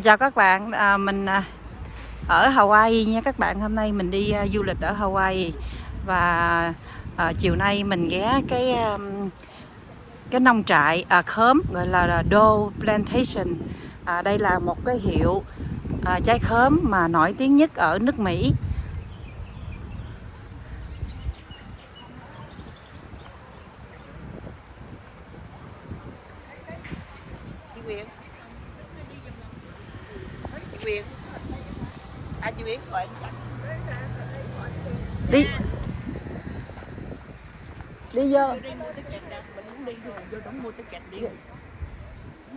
Chào các bạn, mình ở Hawaii nha các bạn. Hôm nay mình đi du lịch ở Hawaii và chiều nay mình ghé cái nông trại khóm gọi là Dole Plantation. Đây là một cái hiệu trái khóm mà nổi tiếng nhất ở nước Mỹ. Đi đi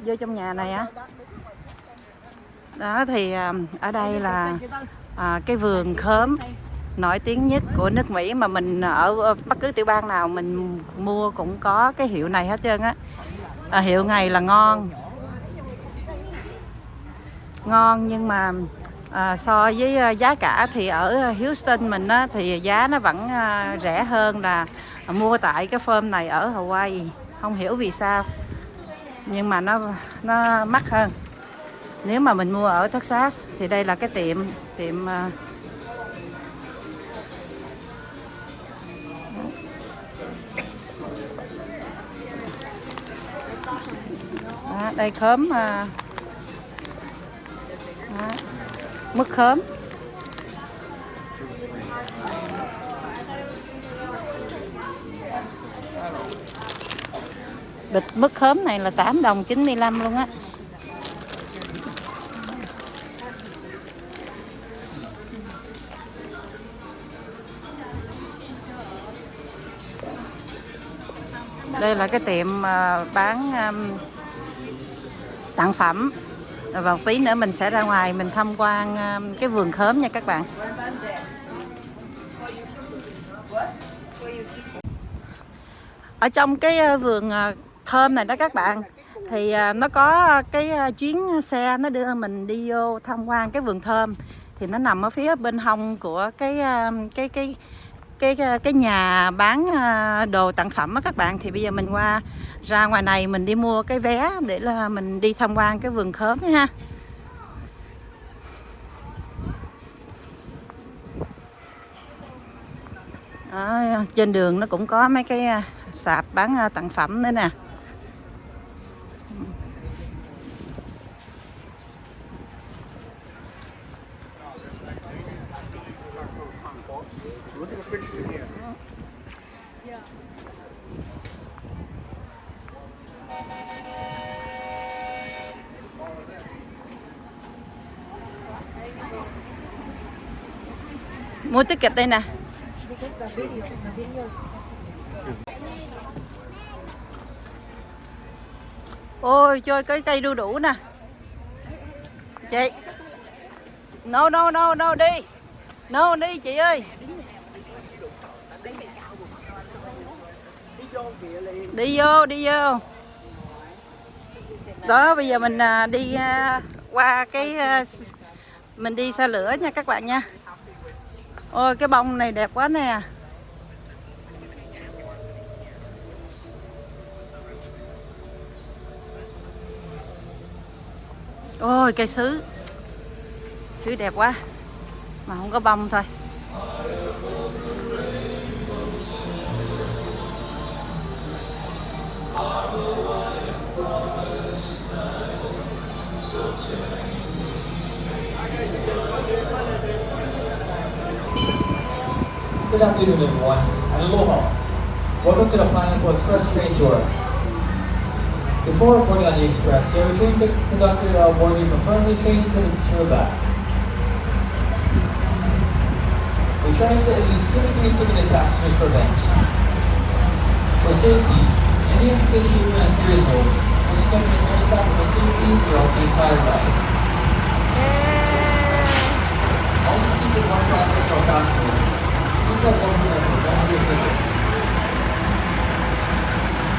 vô trong nhà này á. Đó thì ở đây là cái vườn khóm nổi tiếng nhất của nước Mỹ, mà mình ở bất cứ tiểu bang nào mình mua cũng có cái hiệu này hết trơn á. Hiệu này là ngon nhưng mà so với giá cả thì ở Houston mình á, thì giá nó vẫn rẻ hơn là mua tại cái farm này ở Hawaii. Không hiểu vì sao nhưng mà nó mắc hơn. Nếu mà mình mua ở Texas thì đây là cái tiệm đây khóm mứt khóm. Bịch mứt khóm này là 8 đồng 95 luôn á. Đây là cái tiệm bán tặng phẩm. Và một tí nữa mình sẽ ra ngoài mình tham quan cái vườn khóm nha các bạn. Ở trong cái vườn khóm này đó các bạn, thì nó có cái chuyến xe nó đưa mình đi vô tham quan cái vườn khóm. Thì nó nằm ở phía bên hông của cái nhà bán đồ tặng phẩm á các bạn. Thì bây giờ mình ra ngoài này mình đi mua cái vé để là mình đi tham quan cái vườn khóm ha. Trên đường nó cũng có mấy cái sạp bán tặng phẩm nữa nè. Mua ticket đây nè. Ôi chơi cái cây đu đủ nè chị. No đi chị ơi. Đi vô. Đó bây giờ mình đi qua cái mình đi xe lửa nha các bạn nha. Ôi cái bông này đẹp quá nè. Ôi cây sứ đẹp quá mà không có bông thôi. Good afternoon, everyone, and aloha. Welcome to the Pineapple Express train tour. Before boarding on the express, your train conductor will board you from front of the train to the back. We try to sit at least 2 to 3 ticketed passengers per bench. For safety, any information you and 3 years old will spend the air staff for safety throughout the entire ride. Also keep in one process for faster. Please have one minute for both your tickets.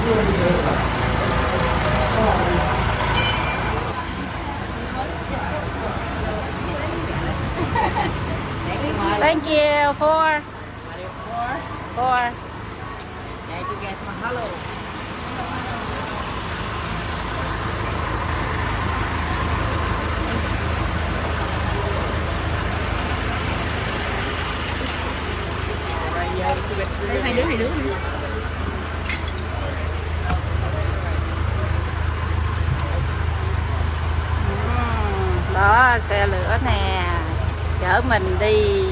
You are the Thank you for. Yeah, you guys want hello. Hai đứa. Đó, xe lửa nè, chở mình đi.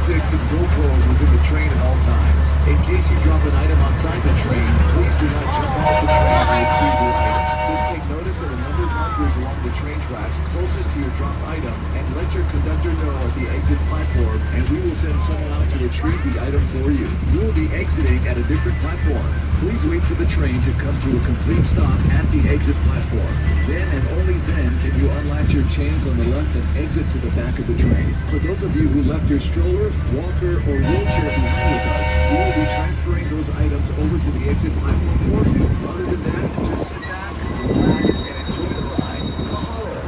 Sticks and GoPros within the train at all times. In case you drop an item outside the train, please do not jump off the train to retrieve your item. Just take notice of the number of markers along the train tracks closest to your dropped item and let your conductor know at the exit platform, and we will send someone out to retrieve the item for you. You will be exiting at a different platform. Please wait for the train to come to a complete stop at the exit platform. Then and only then can you unlatch your chains on the left and exit to the back of the train. For those of you who left your stroller, walker, or wheelchair behind with us, we will be transferring those items over to the exit platform for you. Other than that, just sit back, relax, and enjoy the ride. Mahalo.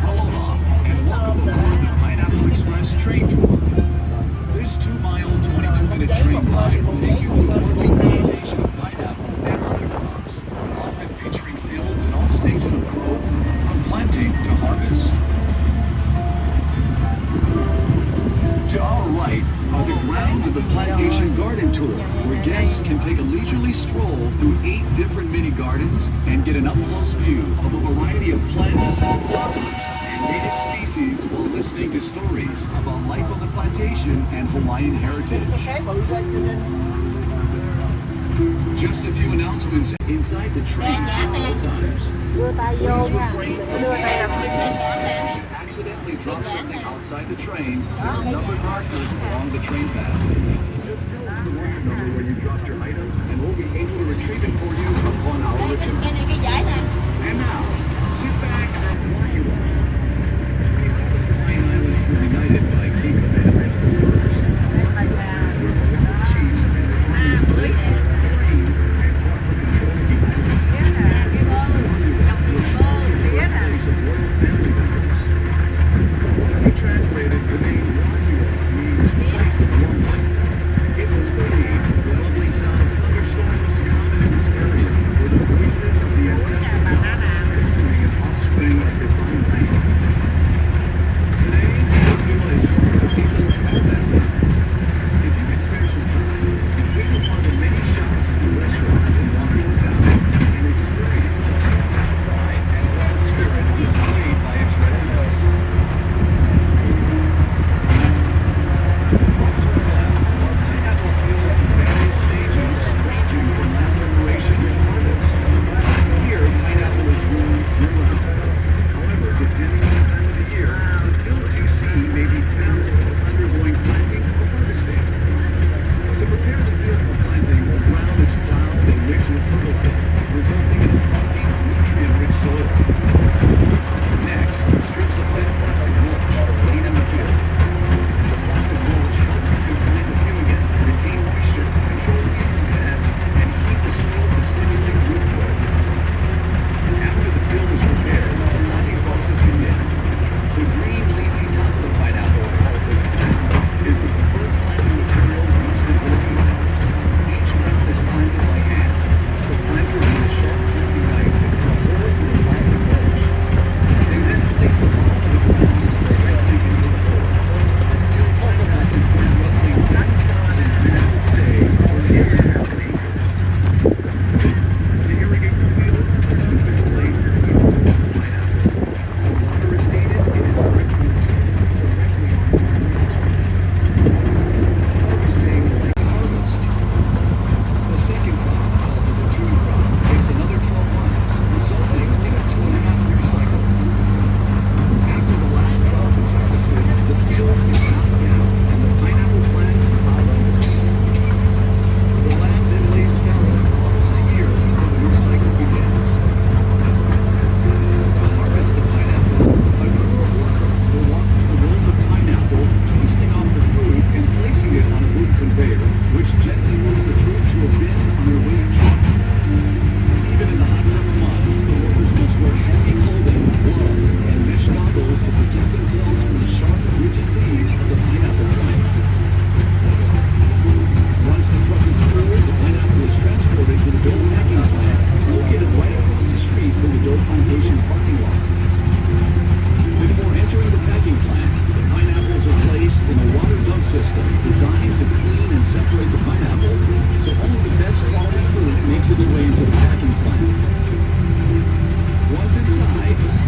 Aloha, and welcome aboard the Pineapple Express train tour. This 2-mile, 22-minute train ride will take you through the working plantation of pineapple and other crops, often featuring fields in all stages of growth, from planting to harvest. To our right are the grounds of the Plantation Garden Tour, where guests can take a leisurely stroll through 8 different mini gardens and get an up-close view of a variety of plants, flowers, and native species while listening to stories about life on the plantation and Hawaiian heritage. Just a few announcements inside the train at all times. Please refrain from accidentally drop something outside the train with the number markers along the train path. Just tell us the worker number where you dropped your item, and we'll be able to retrieve it for you upon our return. And now, sit back and walk you up. Hawaiian Islands were united by King Kamehameha I. Where Hawaiian chiefs and their armies built, trained, and fought for control of the island. Was also the birthplace of royal family members. Roughly translated, the name Wazua means place of warmth. It was believed the lovely sound of thunderstorms common in this area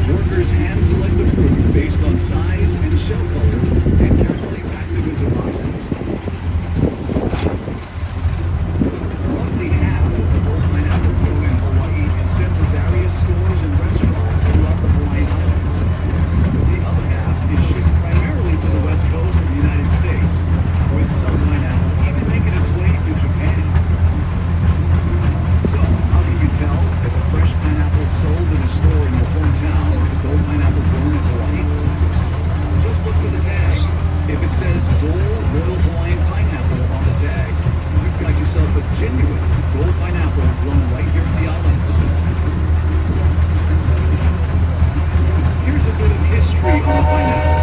Workers hand select the fruit based on size and shell color and carefully pack them into boxes. Roughly half of the whole pineapple grown in Hawaii is sent to various stores and restaurants throughout the Hawaiian Islands. The other half is shipped primarily to the west coast of the United States, with some pineapple even making its way to Japan. So, how can you tell if a fresh pineapple sold in a store in your hometown is a Dole pineapple grown in Hawaii? Just look for the tag. If it says Dole Royal Hawaiian Pineapple on the tag, you've got yourself a genuine Dole pineapple grown right here in the islands. Here's a bit of history on the pineapple.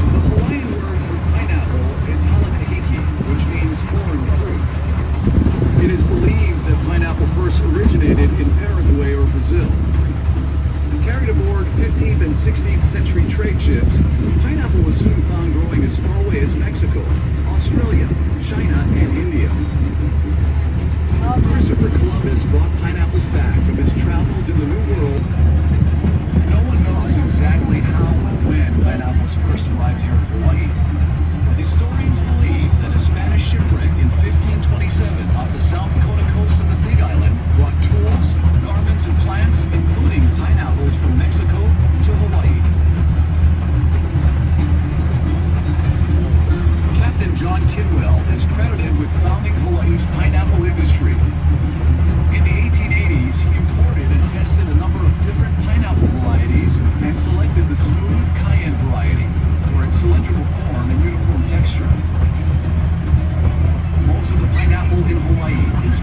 The Hawaiian word for pineapple is halakahiki, which means foreign fruit. It is believed that pineapple first originated in Paraguay or Brazil. Carried aboard 15th and 16th century trade ships, pineapple was soon found growing as far away as Mexico, Australia, China, and India. Christopher Columbus brought pineapples back from his travels in the New World. No one knows exactly how and when pineapples first arrived here in Hawaii, but historians believe that a Spanish shipwreck in 1527 off the South Dakota coast of the Big Island brought tools, garments, and plants, including pineapples from Mexico to Hawaii. Captain John Kidwell is credited with founding Hawaii's pineapple industry. In the 1880s, he imported and tested a number of different pineapple varieties and selected the smooth cayenne variety for its cylindrical form and uniform texture. Most of the pineapple in Hawaii is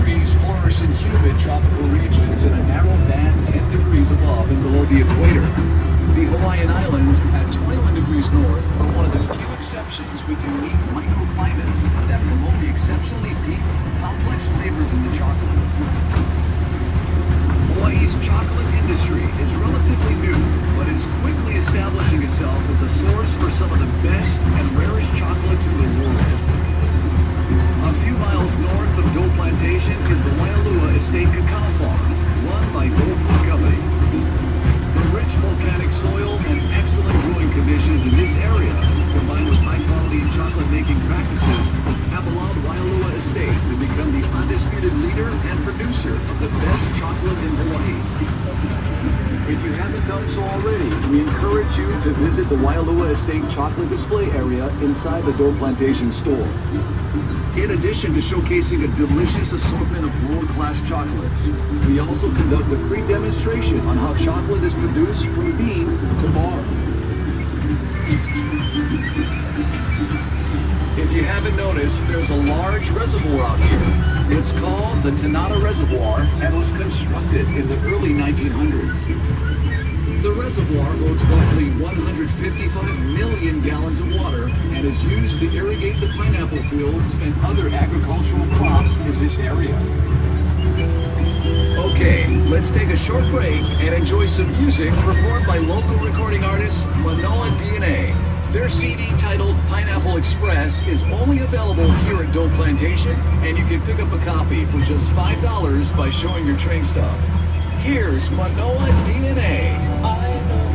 trees flourish in humid tropical regions in a narrow band 10 degrees above and below the equator. The Hawaiian Islands, at 21 degrees north, are one of the few exceptions with unique microclimates that promote the exceptionally deep, complex flavors in the chocolate. Hawaii's chocolate industry is relatively new, but it's quickly establishing itself as a source for some of the best and rarest chocolates in the world. A few miles north of Dole Plantation is the Waialua Estate Cacao Farm, run by Dole Company. The rich volcanic soil and excellent growing conditions in this area, combined with high-quality chocolate-making practices, have allowed Waialua Estate to become the undisputed leader and producer of the best chocolate in Hawaii. If you haven't done so already, we encourage you to visit the Waialua Estate chocolate display area inside the Dole Plantation store. In addition to showcasing a delicious assortment of world-class chocolates, we also conduct a free demonstration on how chocolate is produced from bean to bar. If you haven't noticed, there's a large reservoir out here. It's called the Tanana Reservoir and was constructed in the early 1900s. The reservoir holds roughly 155 million gallons of water and is used to irrigate the pineapple fields and other agricultural crops in this area. Okay, let's take a short break and enjoy some music performed by local recording artist Manoa DNA. Their CD titled Pineapple Express is only available here at Dole Plantation, and you can pick up a copy for just $5 by showing your train stub. Here's Manoa DNA. I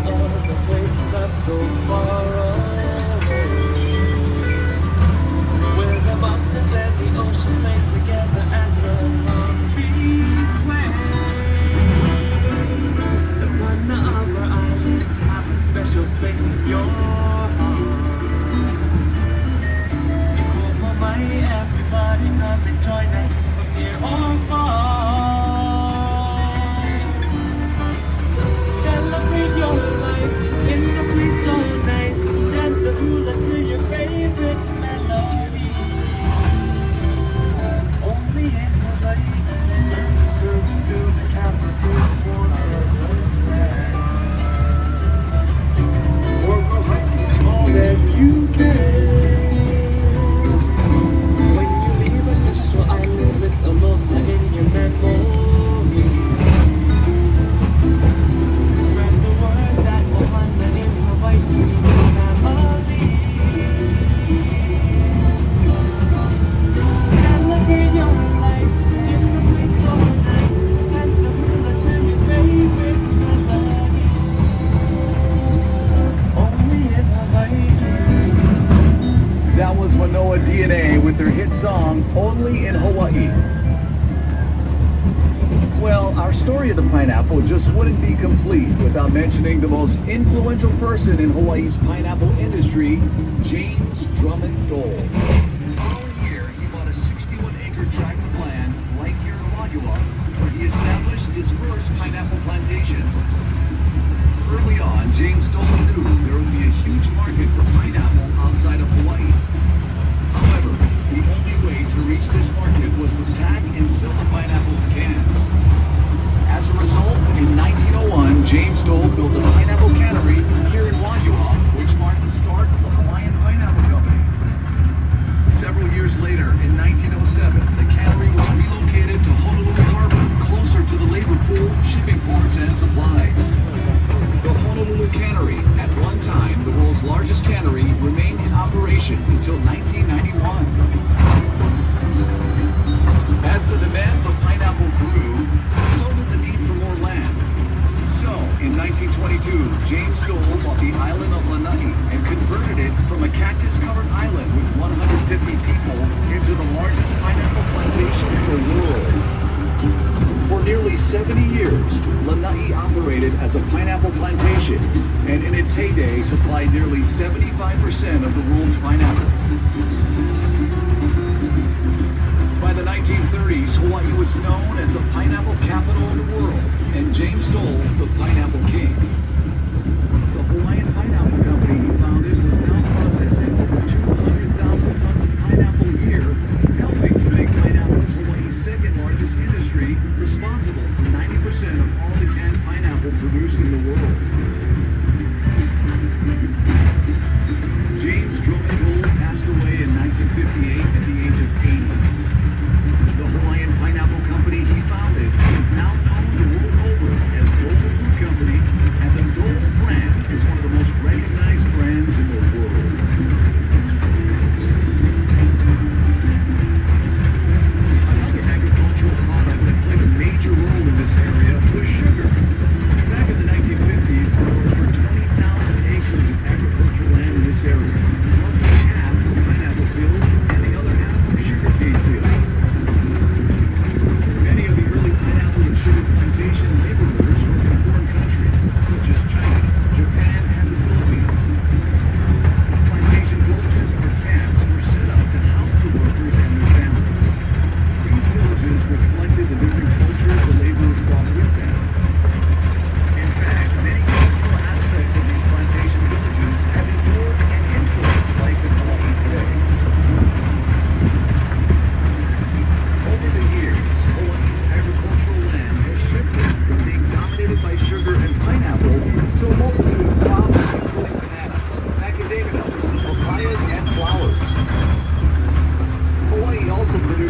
know of a place not so far away, where the mountains and the ocean play together as the palm trees sway. The Mana of our islands have a special place in your heart. Everybody come and join us from near or far. Celebrate your life in a place so nice. Dance the hula to your favorite melody. Only in Hawaii, to serve and fill the castle with water and sand. Or go hiking all that you can. Islands with aloha in your memory. Spread the word that Ohana in Hawaii is family. Celebrate your life in a place so nice. Dance the hula to your favorite melody. Only in Hawaii. That was Manoa DNA with their hit song, Only in Hawaii. Well, our story of the pineapple just wouldn't be complete without mentioning the most influential person in Hawaii's pineapple industry, James Drummond Dole. The following year, he bought a 61-acre tract of land right here in Wahiawa, where he established his first pineapple plantation. Early on, James Dole knew there would be a huge market for pineapple outside of Hawaii. However, the only way to reach this market was to pack and sell the pineapple in cans. As a result, in 1901, James Dole built a pineapple cannery here in Wahiawa, which marked the start of the Hawaiian Pineapple Company. Several years later, in 1907, the cannery was relocated to Honolulu Harbor, closer to the labor pool, shipping ports, and supplies. The Honolulu Cannery, at one time the world's largest cannery, remained in operation until 1991. As the demand for pineapple grew, so did the need for more land. So, in 1922, James Dole bought the island of Lanai and converted it from a cactus-covered island with 150 people into the largest pineapple plantation in the world. For nearly 70 years, Lanai operated as a pineapple plantation, and in its heyday supplied nearly 75% of the world's pineapple. By the 1930s, Hawaii was known as the pineapple capital of the world, and James Dole, the Pineapple King. The Hawaiian Pineapple Company he founded was now processing over 200,000 tons of pineapple a year, helping to make pineapple Hawaii's second largest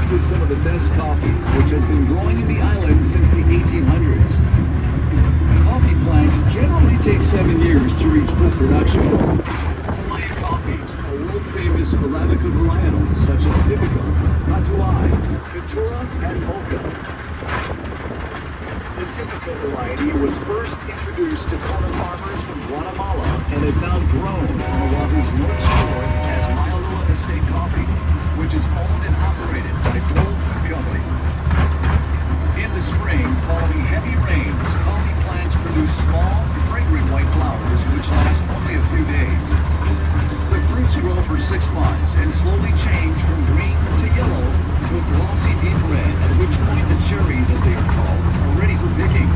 produces some of the best coffee, which has been growing in the island since the 1800s. Coffee plants generally take 7 years to reach full production. Hawaiian coffees are world-famous Arabica varietals such as Typico, Katuai, Katura, and Mocha. The Typico variety was first introduced to Kona farmers from Guatemala and is now grown on Oahu's North Shore as Maialua Estate Coffee, which is owned and operated by Dole Plantation. In the spring, following heavy rains, coffee plants produce small, fragrant white flowers which last only a few days. The fruits grow for 6 months and slowly change from green to yellow to a glossy deep red, at which point the cherries, as they are called, are ready for picking.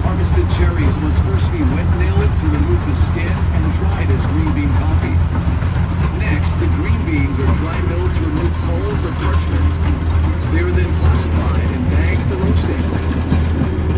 Harvested cherries must first be wet milled to remove the skin and dried as green bean coffee. Next, the green beans are dry milled to remove hulls or parchment. They are then classified and bagged for roasting.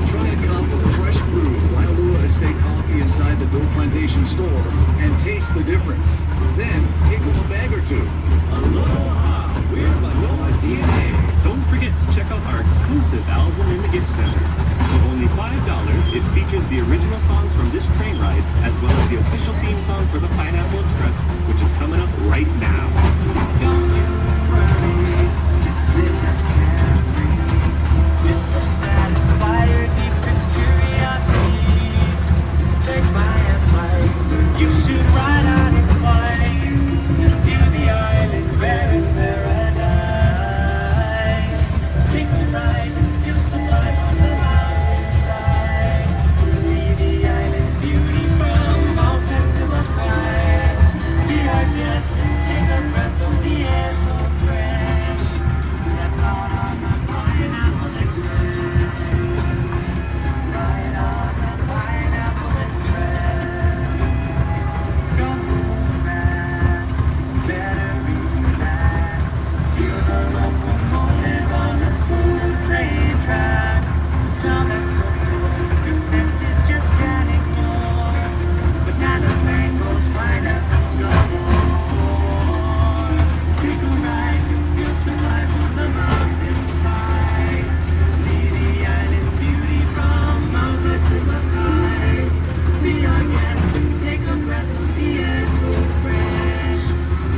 Try a cup of fresh brewed Waialua Estate coffee inside the Dole Plantation store and taste the difference. Then, take home a bag or two. Aloha! We're Manoa DNA. Don't forget to check out our exclusive album in the gift center. For only $5, it features the original songs from this train ride, as well as the official theme song for the Pineapple Express, which is coming up right now. Don't you worry, just live carefree. Just to satisfy your deepest curiosities. Take my advice, you should ride on it twice to view the island's rarest paradise. Take a ride, feel some life on the mountainside. See the island's beauty from mountain to Makai. Be our guest and take a breath of the air so fresh. Step out on the Pineapple Express. Ride on the Pineapple Express. Don't move fast, better relax. Feel the locomotive on the smooth train tracks. The smell that's so good, your senses just can't ignore. Bananas, mangoes, pineapples, galore. Take a ride, feel some life on the mountainside. See the island's beauty from mountain to Makai. Be our guest, take a breath of the air so fresh.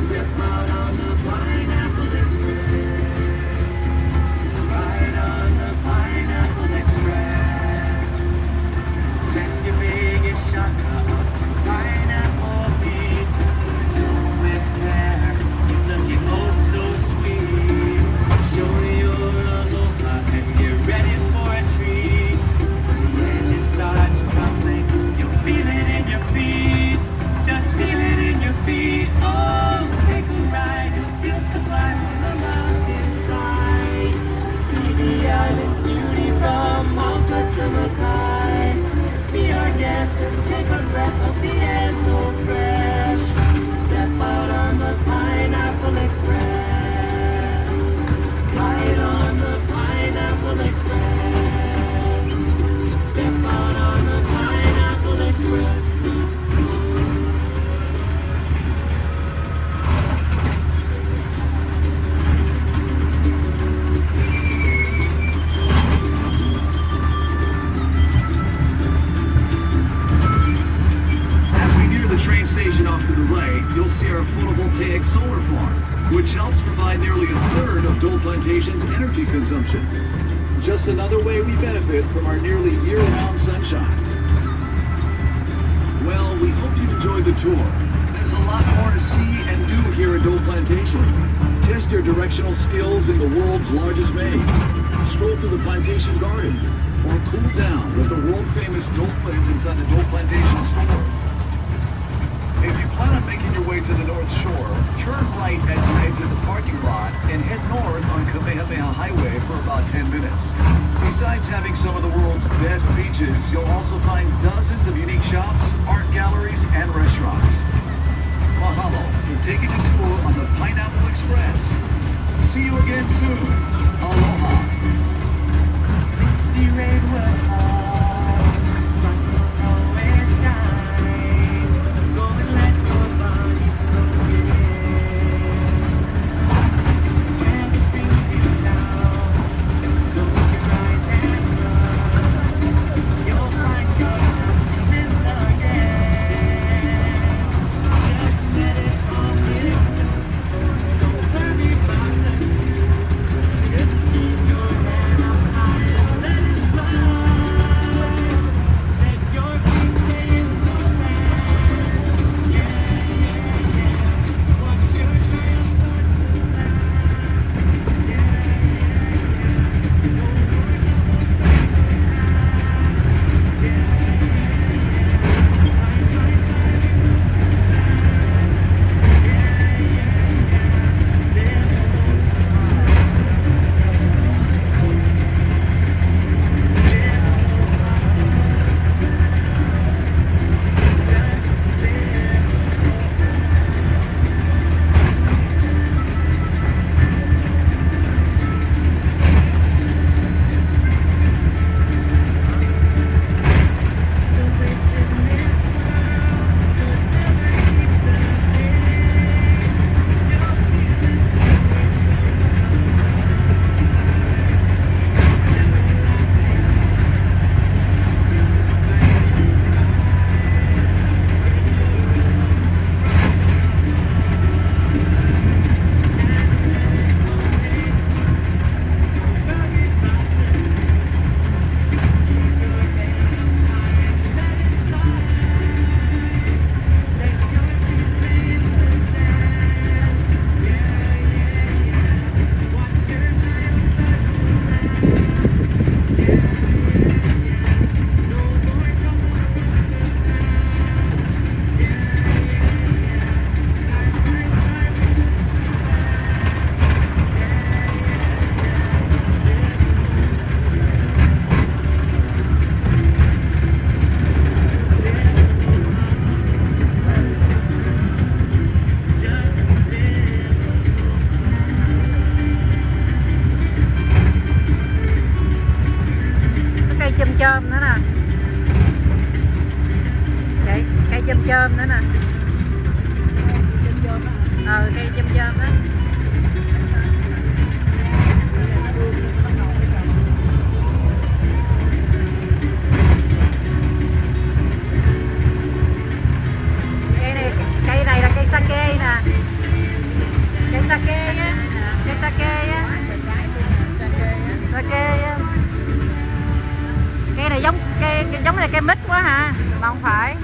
Step out on the Pineapple Express. Ride on the Pineapple Express. Send your biggest shaka up to Pineapple Beach. There's no whip there, he's looking oh so sweet. Show your aloha and get ready for a treat. When the engine starts rumbling, you'll feel it in your feet. Just feel it in your feet. Oh, take a ride and feel some life on the mountainside. See the island's beauty from Mount to Makai. Be our guest and take a breath of the air so fresh. Step out on the Pineapple Express. Ride on the Pineapple Express. Step out on the Pineapple Express. As we near the train station off to the right, you'll see our photovoltaic solar farm, which helps provide nearly a third of Dole Plantation's energy consumption. Just another way we benefit from our nearly year-round sunshine. Well, we hope you enjoyed the tour. There's a lot more to see and do here at Dole Plantation. Test your directional skills in the world's largest maze. Stroll through the plantation garden, or cool down with the world-famous Dole Plate inside the Dole Plantation store. If you plan on making your way to the North Shore, turn right as you exit the parking lot and head north on Kamehameha Highway for about 10 minutes. Besides having some of the world's best beaches, you'll also find dozens of unique shops, art galleries, and restaurants. Mahalo for taking a tour on the Pineapple Express. See you again soon. Aloha. Misty rain will fall, sun will go and shine. Go and let your body soak in. Where the chôm nữa nè. Cây chôm chôm nữa nè. Cây chôm chôm đó. Cây này là cây sake nè. Cây sake á, cây sake á. Sake á. Cây này giống này cây mít quá hả? Mà không phải.